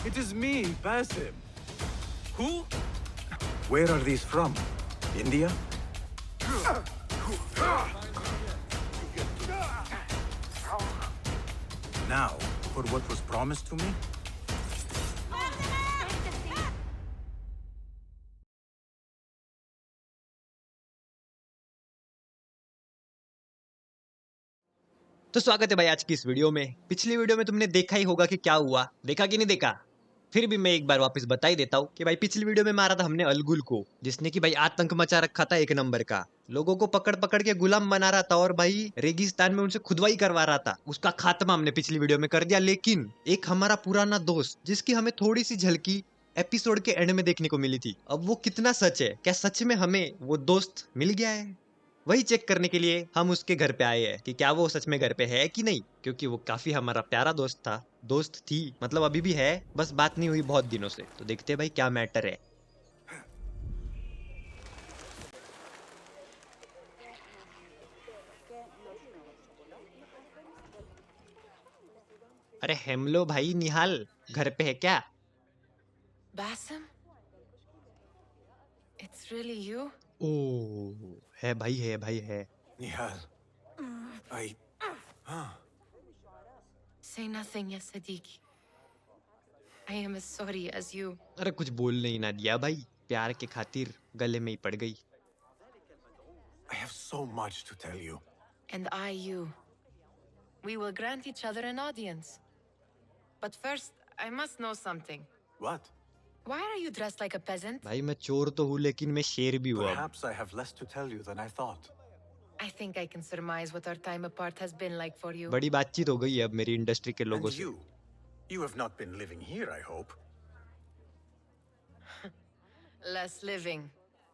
It is me, Basim. Who? Where are these from? India? Now, for what was promised to me? तो स्वागत है भाई आज की इस वीडियो में। पिछली वीडियो में तुमने देखा ही होगा कि क्या हुआ, देखा कि नहीं देखा? फिर भी मैं एक बार वापस बता ही देता हूँ कि भाई पिछली वीडियो में मारा था हमने अलगुल को, जिसने कि भाई आतंक मचा रखा था एक नंबर का। लोगों को पकड़ पकड़ के गुलाम बना रहा था और भाई रेगिस्तान में उनसे खुदवाई करवा रहा था। उसका खात्मा हमने पिछली वीडियो में कर दिया। लेकिन एक हमारा पुराना दोस्त, जिसकी हमें थोड़ी सी झलकी एपिसोड के एंड में देखने को मिली थी, अब वो कितना सच है? क्या सच में हमें वो दोस्त मिल गया है? वही चेक करने के लिए हम उसके घर पे आए हैं कि क्या वो सच में घर पे है कि नहीं, क्योंकि वो काफी हमारा प्यारा दोस्त था, दोस्त थी, मतलब अभी भी है, बस बात नहीं हुई बहुत दिनों से। तो देखते हैं भाई क्या मैटर है। अरे हेमलो भाई, निहाल घर पे है क्या? Basim? It's really you? ओ है भाई, है भाई, है। Nihal, I... Say nothing, ya Sadiqi. I am as sorry as you. अरे कुछ बोलने ही ना दिया भाई, प्यार के खातिर गले में ही पड़ गई। I have so much to tell you. And I you. We will grant each other an audience. But first, I must know something. What? Why are you dressed like a peasant? भाई मैं चोर तो हूँ लेकिन मैं शेर भी हूँ अब। Perhaps I have less to tell you than I thought. I think I can surmise what our time apart has been like for you. बड़ी बातचीत हो गई है अब मेरी इंडस्ट्री के लोगों And से। you have not been living here, I hope. Less living,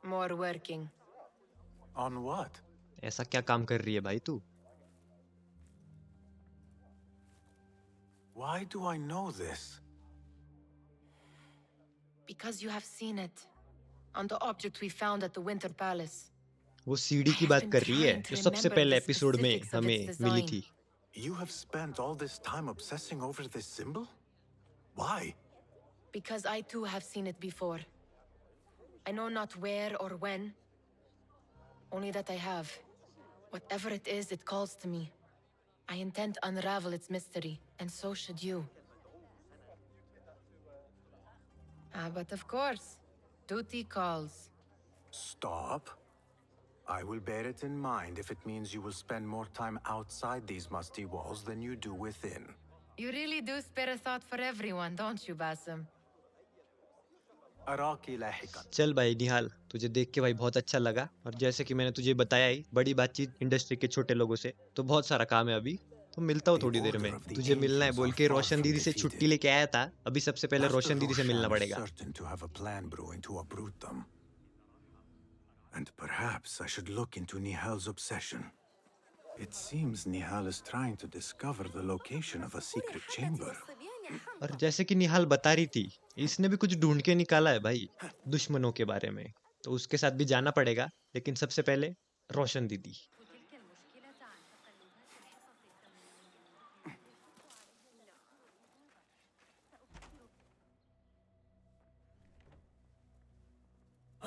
more working. On what? ऐसा क्या काम कर रही है भाई तू? Why do I know this? Because you have seen it. On the object we found at the Winter Palace. वो CD की बात कर रही है जो सबसे पहले एपिसोड में हमें मिली थी। You have spent all this time obsessing over this symbol? Why? Because I too have seen it before. I know not where or when, only that I have. Whatever it is, it calls to me. I intend to unravel its mystery, and so should you. But of course, duty calls. Stop. I will bear it in mind if it means you will spend more time outside these musty walls than you do within. You really do spare a thought for everyone, don't you, Basim? Araki lahiqan. चल भाई निहाल, तुझे देख के भाई बहुत अच्छा लगा, और जैसे कि मैंने तुझे बताया ही, बड़ी बातचीत इंडस्ट्री के छोटे लोगों से, तो बहुत सारा काम है अभी, तो मिलता हूँ थोड़ी देर में। तुझे मिलना है बोल के रोशन दीदी से छुट्टी लेके आया था, अभी सबसे पहले रोशन दीदी से मिलना पड़ेगा। Certain to have a plan brewing to uproot them. And perhaps I should look into Nihal's obsession. It seems Nihal is trying to discover the location of a secret chamber. और जैसे कि निहाल बता रही थी, इसने भी कुछ ढूंढ के निकाला है भाई दुश्मनों के बारे में, तो उसके साथ भी जाना पड़ेगा। लेकिन सबसे पहले रोशन दीदी।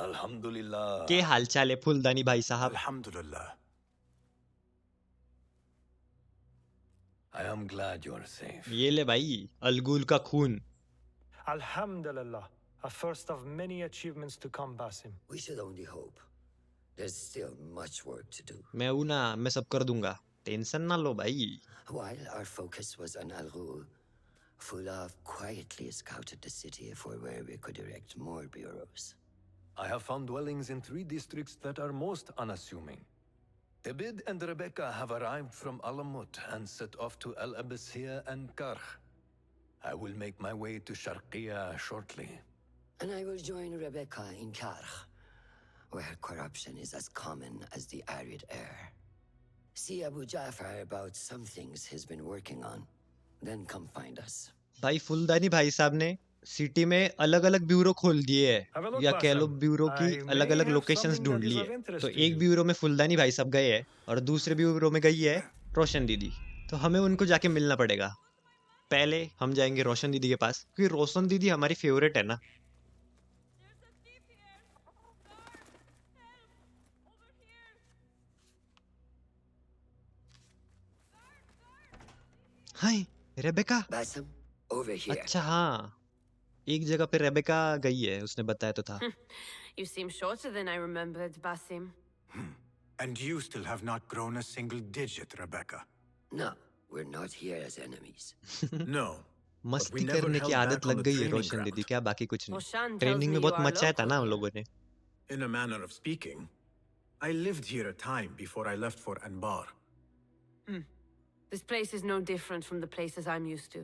अल्हम्दुलिल्लाह। के हालचाल है फुलदानी भाई साहब? Alhamdulillah. I am glad you are safe. ये ले भाई अलगुल का खून। Alhamdulillah, a first of many achievements to come, Basim. We should only hope. There's still much work to do. मैं हूं ना, मैं सब कर दूंगा, टेंशन ना लो भाई। While our focus was on Al Ghul, Fulaf quietly scouted the city for where we could erect more bureaus. I have found dwellings in 3 districts that are most unassuming. Ibid and Rebecca have arrived from Alamut and set off to Al Abyssiya and Karh. I will make my way to Sharqiya shortly. And I will join Rebecca in Karh, where corruption is as common as the arid air. See Abu Ja'far about some things he's been working on. Then come find us. भाई फुलदानी भाई साहब ने city में अलग अलग bureau खोल दिए है, या कह लो ब्यूरो की अलग अलग लोकेशंस ढूंढ ली है। तो एक ब्यूरो में फुलदानी भाई साहब गए हैं और दूसरे ब्यूरो में गई है रोशन दीदी, तो हमें उनको जाके मिलना पड़ेगा। पहले हम जाएंगे रोशन दीदी के पास, क्योंकि रोशन दीदी हमारी फेवरेट है ना। हाय रेबेका। Bassam, over here. अच्छा हाँ, एक जगह पे रेबेका गई है, उसने बताया तो था। You seem shorter than I remembered, Basim. And you still have not grown a single digit, Rebecca. No, we're not here as enemies. No. but we मस्ती never करने की held आदत back on लग the गई है training रोशन ground. दीदी, क्या बाकी कुछ नहीं। Roshan tells ट्रेनिंग me में you बहुत are मचाया था local ना हम here. लोगों ने। In a manner of speaking, I lived here a time before I left for Anbar. This place is no different from the places I'm used to.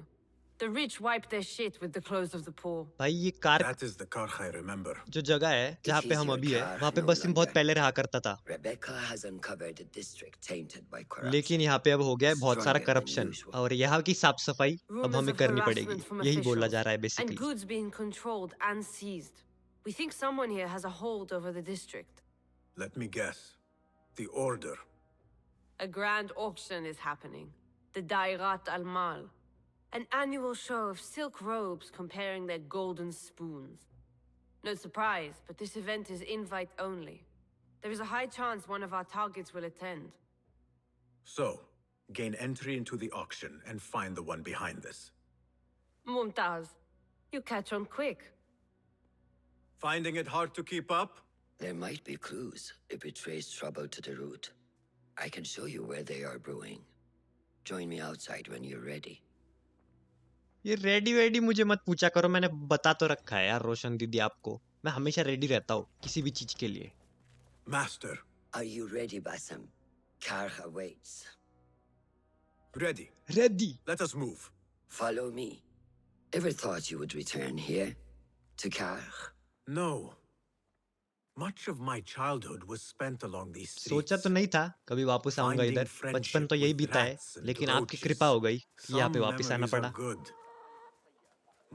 The rich wipe their shit with the clothes of the poor. भाई ये car That is the Karkh I remember. जो जगह है जहाँ पे is हम your अभी है, car, वहाँ पे no बसीम बहुत longer. पहले रहा करता था, Rebecca has uncovered a district tainted by corruption. लेकिन यहाँ पे अब हो गया है बहुत सारा Stronger than करप्शन, usual. और यहाँ की साफ सफाई अब Rumors हमें of करनी पड़ेगी, harassment from यही बोला officials जा रहा है and basically. goods being controlled and seized. We think someone here has a hold over the district. Let me guess. The Order. A grand auction is happening. The Dairat al-Mal. An annual show of silk robes comparing their golden spoons. No surprise, but this event is invite only. There is a high chance one of our targets will attend. So, gain entry into the auction and find the one behind this. Mumtaz, you catch on quick. Finding it hard to keep up? There might be clues if we trace trouble to the root. I can show you where they are brewing. Join me outside when you're ready. ये ready वेडी मुझे मत पूछा करो, मैंने बता तो रखा है यार रोशन दीदी आपको, मैं हमेशा रेडी रहता हूँ किसी भी चीज के लिए। Master. Are you ready, Bassam? Karkh awaits. Ready. Ready. Let us move. Follow me. Ever thought you would return here? To Karkh? No. Much of my childhood was spent along these streets. सोचा तो नहीं था कभी वापस आऊंगा Finding इधर, बचपन तो friendship यही with बीता है, rats and लेकिन आपकी roaches. कृपा हो गई कि यहाँ पे Some वापस आना memories are पड़ा। good.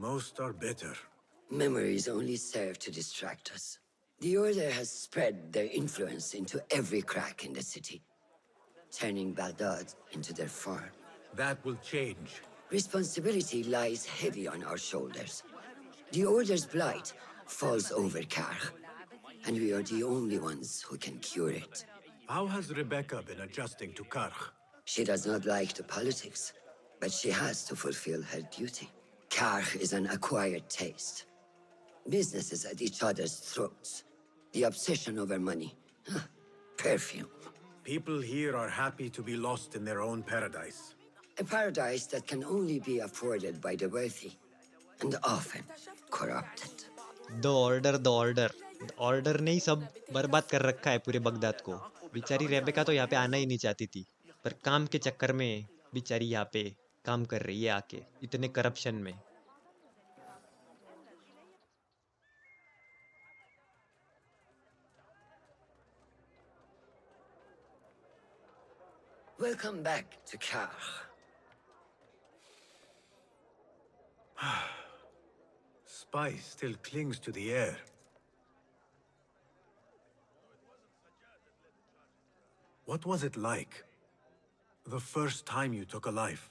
Most are bitter. Memories only serve to distract us. The Order has spread their influence into every crack in the city, turning Baghdad into their farm. That will change. Responsibility lies heavy on our shoulders. The Order's blight falls over Karkh, and we are the only ones who can cure it. How has Rebecca been adjusting to Karkh? She does not like the politics, but she has to fulfill her duty. Karkh is an acquired taste. Businesses at each other's throats. The obsession over money. Perfume. People here are happy to be lost in their own paradise. A paradise that can only be afforded by the wealthy, and often corrupted. The order the order the order ने ही सब बर्बाद कर रखा है पूरे Baghdad को। बेचारी Rebecca तो यहाँ पे आना ही नहीं चाहती थी, पर काम के चक्कर में बेचारी यहाँ पे काम कर रही है आके इतने करप्शन में। Welcome back to Karkh. Spice still clings to the air. What was it like? The first time you took a life?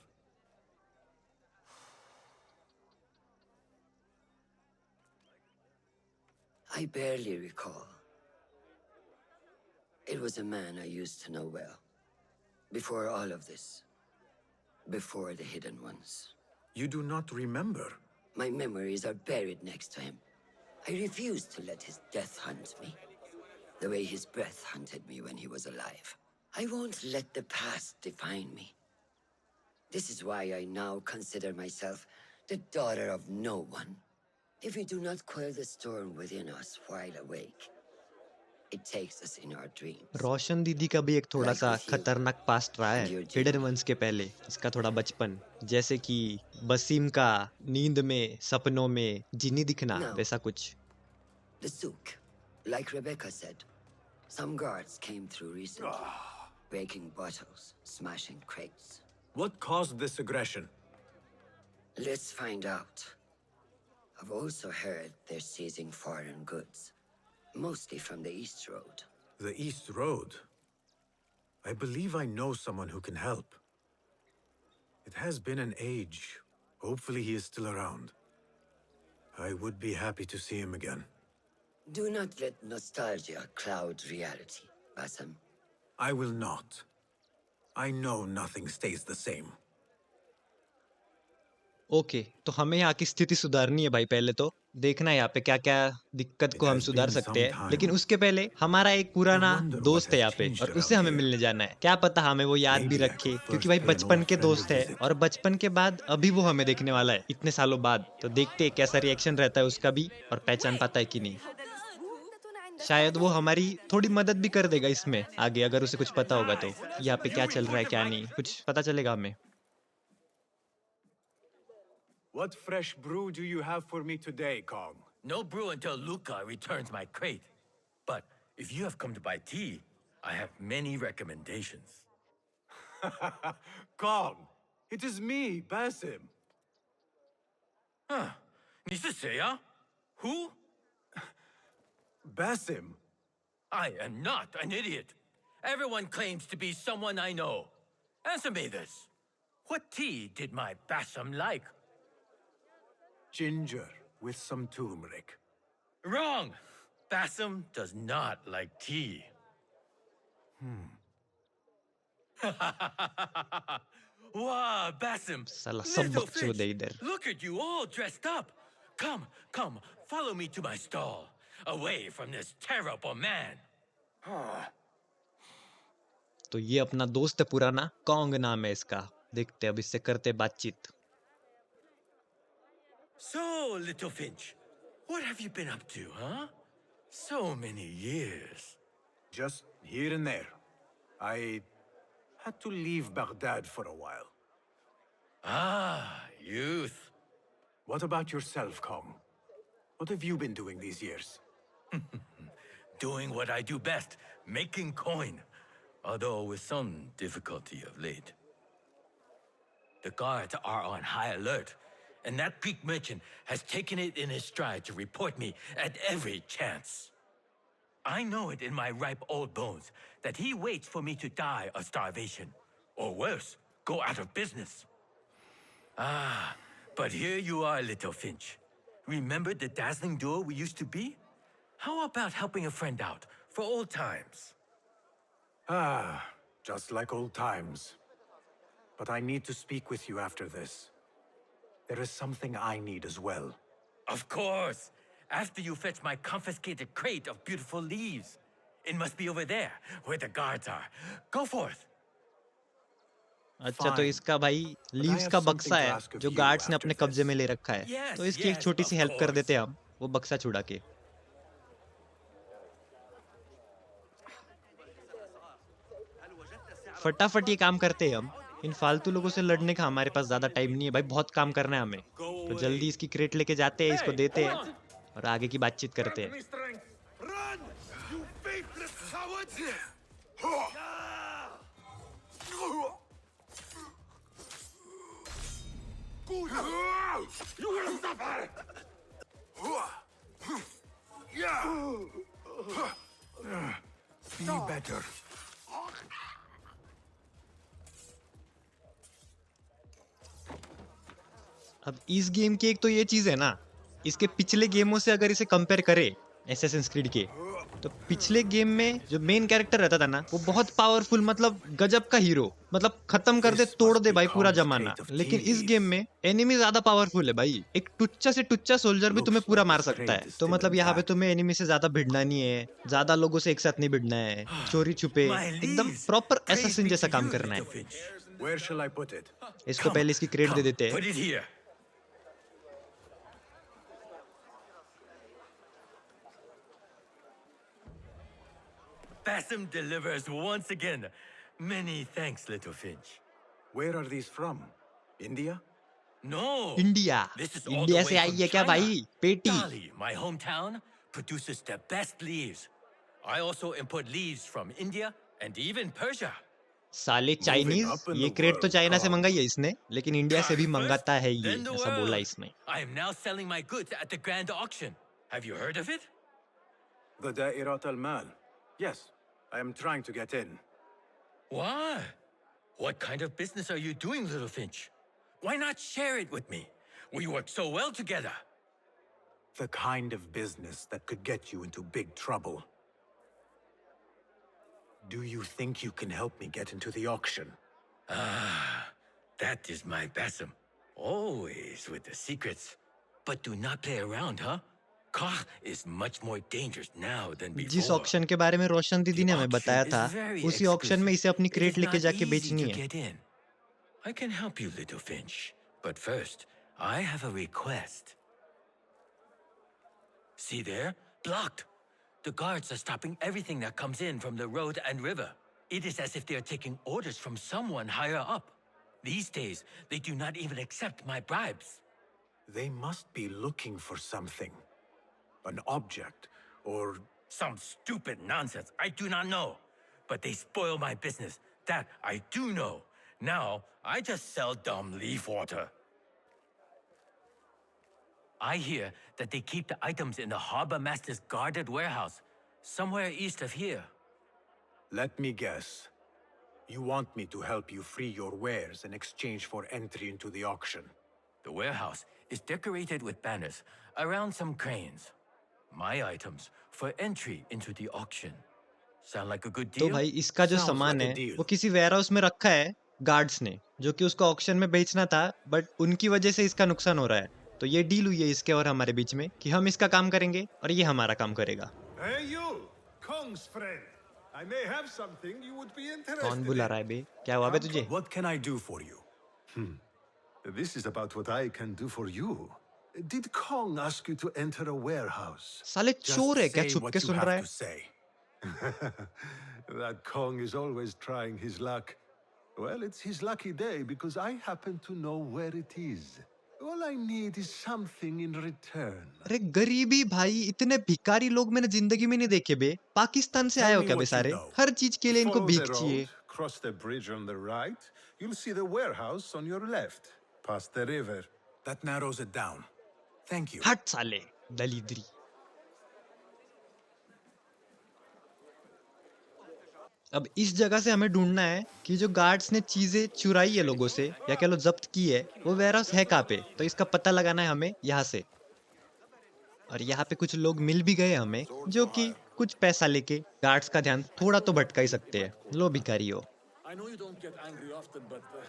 I barely recall. It was a man I used to know well. Before all of this. Before the Hidden Ones. You do not remember? My memories are buried next to him. I refuse to let his death hunt me. The way his breath hunted me when he was alive. I won't let the past define me. This is why I now consider myself the daughter of no one. If we do not quell the storm within us while awake, it takes us in our dreams. रोशन दीदी का भी एक थोड़ा सा खतरनाक past रहा है hidden once के पहले, इसका थोड़ा बचपन, जैसे कि बसीम का नींद में सपनों में जिनी दिखना, वैसा कुछ। The souk, like Rebecca said, some guards came through recently, breaking bottles, smashing crates. What caused this aggression? Let's find out. I've also heard they're seizing foreign goods, mostly from the East Road. The East Road? I believe I know someone who can help. It has been an age Hopefully he is still around. I would be happy to see him again. Do not let nostalgia cloud reality, Basim. I will not. I know nothing stays the same. Okay तो हमें यहाँ की स्थिति सुधारनी है भाई। पहले तो देखना है यहाँ पे क्या क्या दिक्कत को It हम has सुधार been सकते some हैं, time. लेकिन उसके पहले हमारा एक पुराना I wonder what दोस्त है has यहाँ पे changed और around उससे हमें here. मिलने जाना है। क्या पता हमें वो याद भी Maybe I रखे, could क्योंकि first भाई pay an बचपन old के friend a दोस्त है visit. और बचपन के बाद अभी वो हमें देखने वाला है इतने सालों बाद। तो देखते हैं कैसा रिएक्शन रहता है उसका भी और पहचान पाता है कि नहीं। शायद वो हमारी थोड़ी मदद भी कर देगा इसमें आगे, अगर उसे कुछ पता होगा तो कि यहाँ पे क्या चल रहा है क्या नहीं, कुछ पता चलेगा हमें। What fresh brew do you have for me today, Kong? No brew until Luca returns my crate. But if you have come to buy tea, I have many recommendations. Kong, it is me, Basim. 你是谁啊? Who? Basim? I am not an idiot. Everyone claims to be someone I know. Answer me this. What tea did my Basim like? Ginger with some turmeric. Wrong! Basim does not like tea. Wow, Basim! साला सब Little बकचोद है Fitz, इधर। look at you all dressed up. Come, follow me to my stall. Away from this terrible man. तो ये अपना दोस्त है पुराना, कॉन्ग नाम है इसका। देखते हैं अब इससे करते बातचीत। So, little Finch, what have you been up to, huh? So many years. Just here and there. I had to leave Baghdad for a while. Ah, youth. What about yourself, Kong? What have you been doing these years? Doing what I do best, making coin. Although with some difficulty of late. The guards are on high alert, and that Greek merchant has taken it in his stride to report me at every chance. I know it in my ripe old bones that he waits for me to die of starvation, or worse, go out of business. Ah, but here you are, little Finch. Remember the dazzling duo we used to be? How about helping a friend out for old times? Ah, just like old times. But I need to speak with you after this. There is something I need as well. Of course! After you fetch my confiscated crate of beautiful leaves. It must be over there, where the guards are. Go forth! अच्छा तो Fine. इसका भाई I leaves have का something बक्सा to है ask of जो you guards ने after अपने कब्जे this. में ले रखा है। Yes, तो इसकी एक yes, छोटी सी of हेल्प कर course. देते हैं हम, वो बक्सा छुड़ा के। फटाफट ये काम करते हैं हम। इन फालतू लोगों से लड़ने का हमारे पास ज्यादा टाइम नहीं है भाई, बहुत काम करना है हमें। तो जल्दी इसकी क्रेट लेके जाते हैं, इसको देते हैं और आगे की बातचीत करते हैं। Run! You faithless cowards! You will suffer! Be better. अब इस गेम की एक तो ये चीज है ना, इसके पिछले गेमों से अगर इसे कंपेयर करें एसेसिन्स क्रीड के, तो पिछले गेम में जो मेन कैरेक्टर रहता था ना, वो बहुत पावरफुल, मतलब गजब का हीरो, मतलब खत्म कर दे, तोड़ दे भाई पूरा जमाना। लेकिन इस गेम में एनिमी ज्यादा पावरफुल है भाई। एक टुच्चा से टुच्चा सोल्जर भी तुम्हें पूरा मार सकता है। तो मतलब यहाँ पे तुम्हें एनिमी से ज्यादा भिड़ना नहीं है, ज्यादा लोगों से एक साथ नहीं भिड़ना है, चोरी छुपे एकदम प्रॉपर एसेसिन जैसा काम करना है। Where shall I put it? इसको पहले इसकी क्रेड दे देते हैं। Put it here. Basim delivers once again. Many thanks, little Finch. Where are these from? India? No. India, This is all the India way से आई from है क्या China. भाई? पेटी। Dali, my hometown, produces the best leaves. I also import leaves from India and even Persia. साले Chinese, up in ये the crate तो world, China से Kong. मंगाई है इसने, लेकिन इंडिया से भी First, मंगाता है ये, then the ऐसा बोला world. इसने। I am now selling my goods at the grand auction. Have you heard of it? The Da'irat al-Mal. Yes, I am trying to get in. Why? What kind of business are you doing, little Finch? Why not share it with me? We work so well together. The kind of business that could get you into big trouble. Do you think you can help me get into the auction? Ah, that is my Basim. Always with the secrets. But do not play around, huh? Karkh is much more dangerous now than before. जिस auction के बारे में रोशन दीदी ने हमें बताया था, उसी ऑक्शन में इसे अपनी क्रेट लेके जाके बेचनी है। Get in. I can help you, little Finch. But first, I have a request. See there? Blocked. The guards are stopping everything that comes in from the road and river. It is as if they are taking orders from someone higher up. These days, they do not even accept my bribes. They must be looking for something. An object, or... Some stupid nonsense. I do not know. But they spoil my business. That I do know. Now, I just sell dumb leaf water. I hear that they keep the items in the harbor master's guarded warehouse, somewhere east of here. Let me guess. You want me to help you free your wares in exchange for entry into the auction. The warehouse is decorated with banners around some cranes. My items for entry into the auction. Sound like a good तो deal? भाई इसका जो Sounds सामान like a है deal. वो किसी warehouse में रखा है गार्ड्स ने, जो कि उसको ऑक्शन में बेचना था, बट उनकी वजह से इसका नुकसान हो रहा है। तो ये डील हुई है इसके और हमारे बीच में कि हम इसका काम करेंगे और ये हमारा काम करेगा। Hey you, Kong's friend. I may have something you would be interested कौन बुला रहा है बे? क्या हुआ बे तुझे? What can I do for you? This is about what I can do for you. Did Kong ask you to enter a warehouse? साले Just चोर है क्या? say छुप what के you सुन have रहा है? to say. That Kong is always trying his luck. Well, it's his lucky day because I happen to know where it is. All I need is something in return. अरे गरीबी भाई, इतने भिखारी लोग मैंने जिंदगी में नहीं देखे बे। पाकिस्तान से Tell आए हो me क्या बे what you सारे? know. हर चीज के लिए इनको Follow the भीख चाहिए। road, cross the bridge on the right. You'll see the warehouse on your left. Past the river. That narrows it down. Thank you. हट साले दलिद्री। अब इस जगह से हमें ढूंढना है कि जो गार्ड्स ने चीजें चुराई है लोगों से या कह लो जब्त की है, वो वेयरहाउस है कहाँ पे। तो इसका पता लगाना है हमें यहाँ से। और यहाँ पे कुछ लोग मिल भी गए हमें, जो कि कुछ पैसा लेके गार्ड्स का ध्यान थोड़ा तो भटका ही सकते हैं। लो भिखारी हो।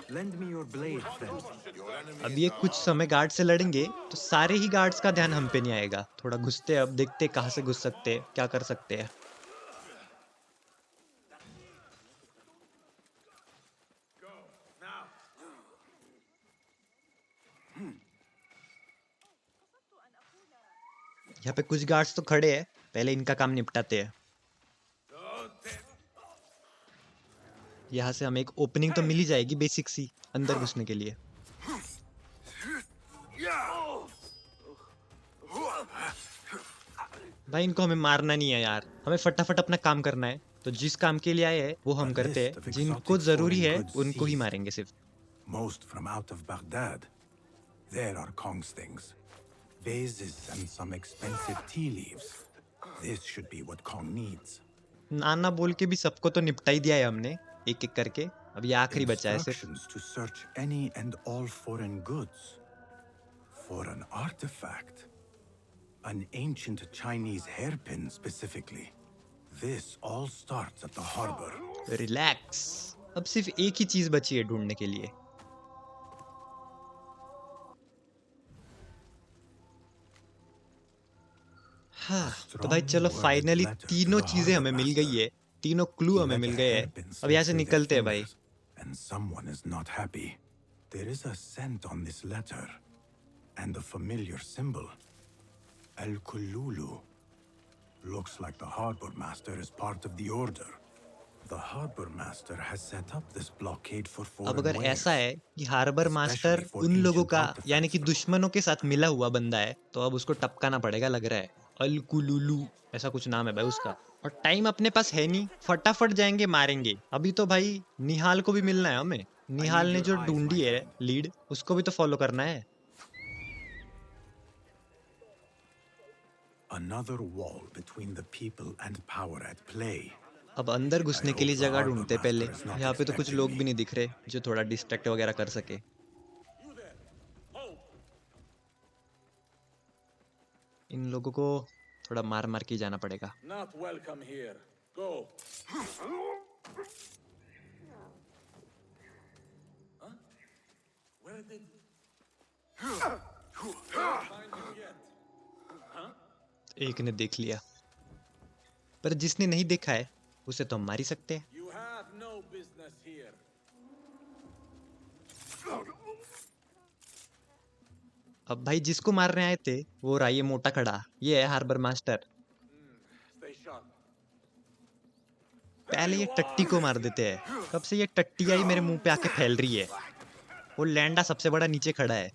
Lend me your blade, friend. अब ये कुछ समय गार्ड से लड़ेंगे तो सारे ही गार्ड्स का ध्यान हम पे नहीं आएगा। थोड़ा घुसते हैं, अब देखते हैं कहाँ से घुस सकते हैं, क्या कर सकते हैं। यहाँ पे कुछ गार्ड्स तो खड़े हैं, पहले इनका काम निपटाते हैं। यहाँ से हमें एक ओपनिंग तो मिल ही जाएगी बेसिक सी अंदर घुसने के लिए। भाई इनको हमें मारना नहीं है यार, हमें फटाफट अपना काम करना है। तो जिस काम के लिए आए हैं वो हम करते हैं, जिनको जरूरी है उनको ही मारेंगे सिर्फ। Most from out of Baghdad. There are Kong's things. Vases and some expensive tea leaves. This should be what Kong needs. नाना बोल के भी सबको तो निपटा ही दिया है हमने एक एक करके। अब ये आखिरी बचा है सिर्फ। Instructions to search any and all foreign goods. For an artifact. An ancient Chinese hairpin specifically. This all starts at the harbor. Relax, अब सिर्फ एक ही चीज बची है ढूंढने के लिए। हाँ, तो भाई चलो फाइनली तीनों चीजें हमें मिल गई है, तीनों क्लू हमें मिल गए हैं। अब यहाँ से निकलते हैं भाई। And someone is not happy. There is a scent on this letter. And a familiar symbol. Al-Kululu. Looks like the harbor master is part of the order. The harbor master has set up this blockade for foreign अब अगर wares. ऐसा है कि harbour master उन लोगों का यानी कि दुश्मनों के साथ मिला हुआ बंदा है, तो अब उसको टपकाना पड़ेगा लग रहा है। अल-कुलुलू ऐसा कुछ नाम है भाई उसका। और टाइम अपने पास है नहीं, फटाफट जाएंगे मारेंगे। अभी तो भाई निहाल को भी मिलना है हमें। निहाल ने जो ढूंढी है लीड, उसको भी तो फॉलो करना है। Another wall between the people and power at play. अब अंदर घुसने के लिए जगह ढूंढते पहले। यहाँ पे तो कुछ लोग भी नहीं दिख रहे जो थोड़ा डिस्ट्रैक्ट वगैरह कर सके। इन लोगों को थोड़ा मार मार के जाना पड़ेगा। Not welcome here. Go. Where did... एक ने देख लिया, पर जिसने नहीं देखा है उसे तो हम मार ही सकते हैं। You have no business here. अब भाई जिसको मारने आए थे वो रहा ये मोटा खड़ा, ये है हार्बर मास्टर। Stay sharp. पहले ये टट्टी को मार देते हैं। कब से ये टट्टिया ही मेरे मुंह पे आके फैल रही है। वो लैंडा सबसे बड़ा नीचे खड़ा है,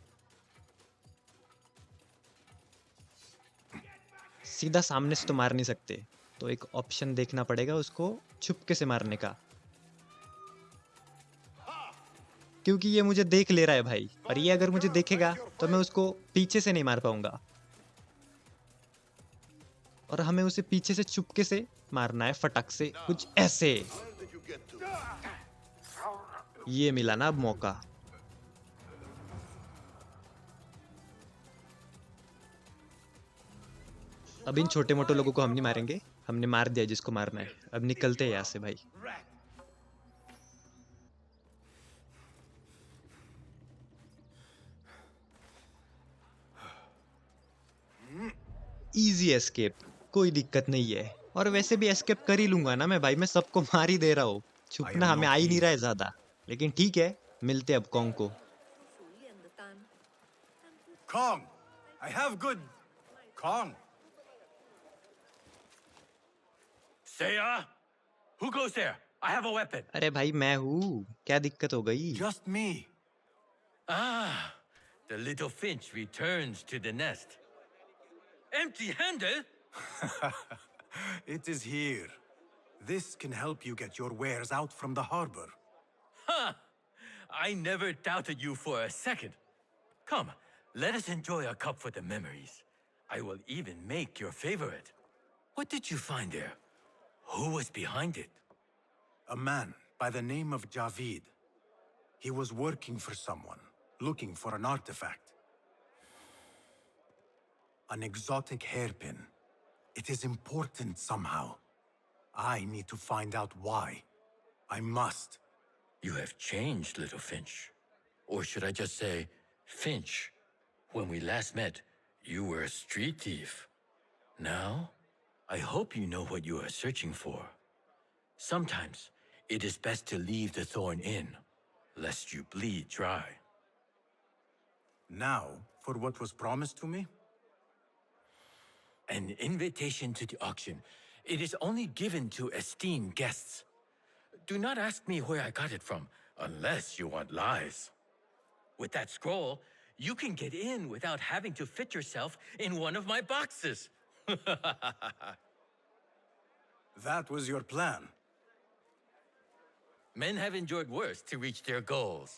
सीधा सामने से तो मार नहीं सकते, तो एक ऑप्शन देखना पड़ेगा उसको छुपके से मारने का, क्योंकि ये मुझे देख ले रहा है भाई, और ये अगर मुझे देखेगा तो मैं उसको पीछे से नहीं मार पाऊंगा, और हमें उसे पीछे से चुपके से मारना है, फटक से, कुछ ऐसे। ये मिला ना अब मौका। अब इन छोटे मोटे लोगों को हम नहीं मारेंगे, हमने मार दिया जिसको मारना है। अब निकलते हैं यहाँ से भाई। इजी एस्केप, कोई दिक्कत नहीं है, और वैसे भी एस्केप कर ही लूंगा ना मैं भाई, मैं सबको मार ही दे रहा हूँ। छुपना हमें आ ही नहीं रहा है ज्यादा, लेकिन ठीक है, मिलते अब कॉन्ग को। Kong! I have good... Kong! Seiya? Who goes there? I have a weapon. अरे भाई मैं हूँ, क्या दिक्कत हो गई? Just me. Ah, the little finch returns to the nest. Empty-handed? It is here. This can help you get your wares out from the harbor. Ha! I never doubted you for a second. Come, let us enjoy a cup for the memories. I will even make your favorite. What did you find there? Who was behind it? A man by the name of Javid. He was working for someone, looking for an artifact. An exotic hairpin. It is important somehow. I need to find out why. I must. You have changed, little Finch. Or should I just say, Finch? When we last met, you were a street thief. Now, I hope you know what you are searching for. Sometimes, it is best to leave the thorn in, lest you bleed dry. Now, for what was promised to me? An invitation to the auction. It is only given to esteemed guests. Do not ask me where I got it from, unless you want lies. With that scroll, you can get in without having to fit yourself in one of my boxes. That was your plan. Men have endured worse to reach their goals.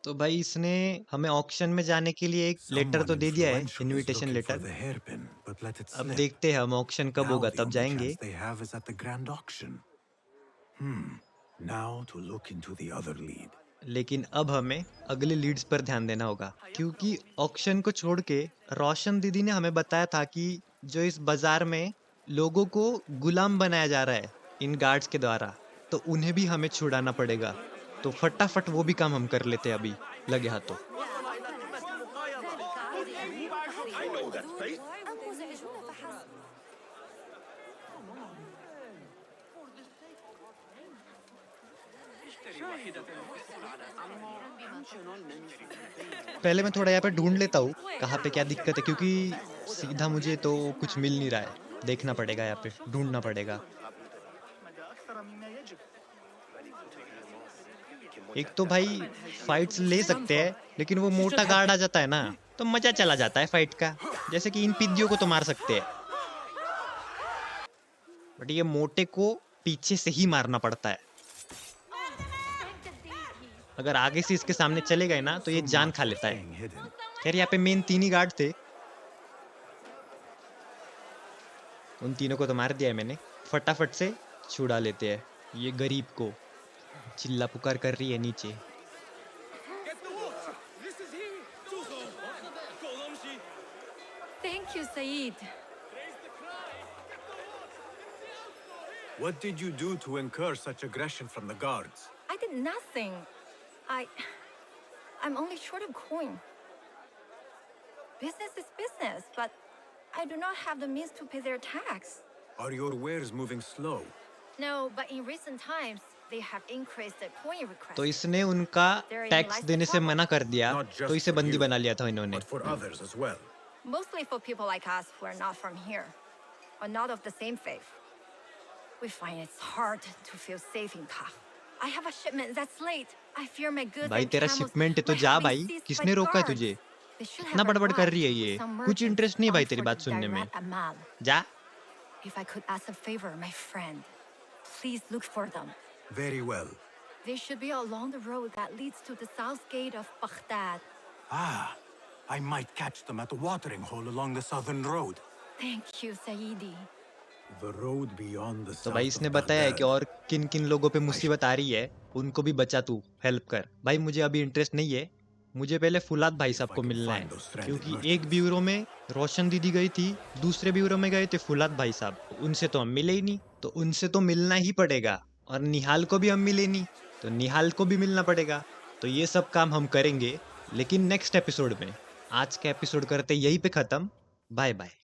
तो भाई इसने हमें auction में जाने के लिए एक letter तो दे दिया है, इनविटेशन लेटर। अब देखते हैं हम ऑक्शन कब होगा, तब जाएंगे। लेकिन अब हमें अगले लीड्स पर ध्यान देना होगा, क्योंकि ऑक्शन को छोड़ के रोशन दीदी ने हमें बताया था कि जो इस बाजार में लोगों को गुलाम बनाया जा रहा है इन गार्ड्स के द्वारा, तो उन्हें भी हमें छुड़ाना पड़ेगा। तो फटाफट वो भी काम हम कर लेते हैं अभी, लगे हाथों। पहले मैं थोड़ा यहाँ पे ढूंढ लेता हूँ कहाँ पे क्या दिक्कत है, क्योंकि सीधा मुझे तो कुछ मिल नहीं रहा है, देखना पड़ेगा, यहाँ पे ढूंढना पड़ेगा। एक तो भाई फाइट्स ले सकते हैं, लेकिन वो मोटा गार्ड आ जाता है ना, तो मजा चला जाता है फाइट का। जैसे कि इन पिद्दियों को तो मार सकते हैं, बट ये मोटे को पीछे से ही मारना पड़ता है। अगर आगे से इसके सामने चले गए ना तो ये जान खा लेता है। खैर यहाँ पे मेन 3 ही गार्ड थे, उन तीनों को तो मार दिया है मैंने। फटाफट से छुड़ा लेते हैं ये गरीब को। चिल्ला पुकार कर रही है नीचे। Thank you, Saeed. What did you do to incur such aggression from the guards? I did nothing. I'm only short of coin. Business is business, but I do not have the means to pay their tax. Are your wares moving slow? No, but in recent times, they have increased the coin request. तो इसने उनका tax देने से मना कर दिया, Not just तो इसे for बंदी you, बना लिया था इन्होंने. but for others as well. Mostly for people like us who are not from here, or not of the same faith. We find it's hard to feel safe in Kaf. I have a shipment that's late. I fear my goods भाई and तेरा camels shipment है तो were जा having भाई, seized by किसने रोका है guards. तुझे? They should इतना have बड़बड़ कर arrived रही है with ये, some कुछ merchants इंटरेस्ट नहीं है भाई bound तेरी for बात the सुनने में. Dairat Amal. जा. If I could ask a favor, my friend, please look for them. Very well. They should be along the road that leads to the south gate of Baghdad. Ah, I might catch them at the watering hole along the southern road. Thank you, Saidi. The road beyond the तो south भाई of इसने बताया है कि Baghdad. और किन किन लोगों पे मुसीबत आ रही है, उनको भी बचा तू, हेल्प कर. भाई मुझे अभी इंटरेस्ट नहीं है, मुझे पहले फुलाद भाई साहब को मिलना है, क्योंकि एक ब्यूरो में रोशन दीदी गई थी, दूसरे ब्यूरो में गए थे फुलाद भाई साहब. उनसे तो हम मिले ही नहीं, तो उनसे तो मिलना ही पड़ेगा. और निहाल को भी हम मिले नहीं, तो निहाल को भी मिलना पड़ेगा. तो ये सब काम हम करेंगे, लेकिन नेक्स्ट एपिसोड में. आज का एपिसोड करते यहीं पे खत्म. Bye bye.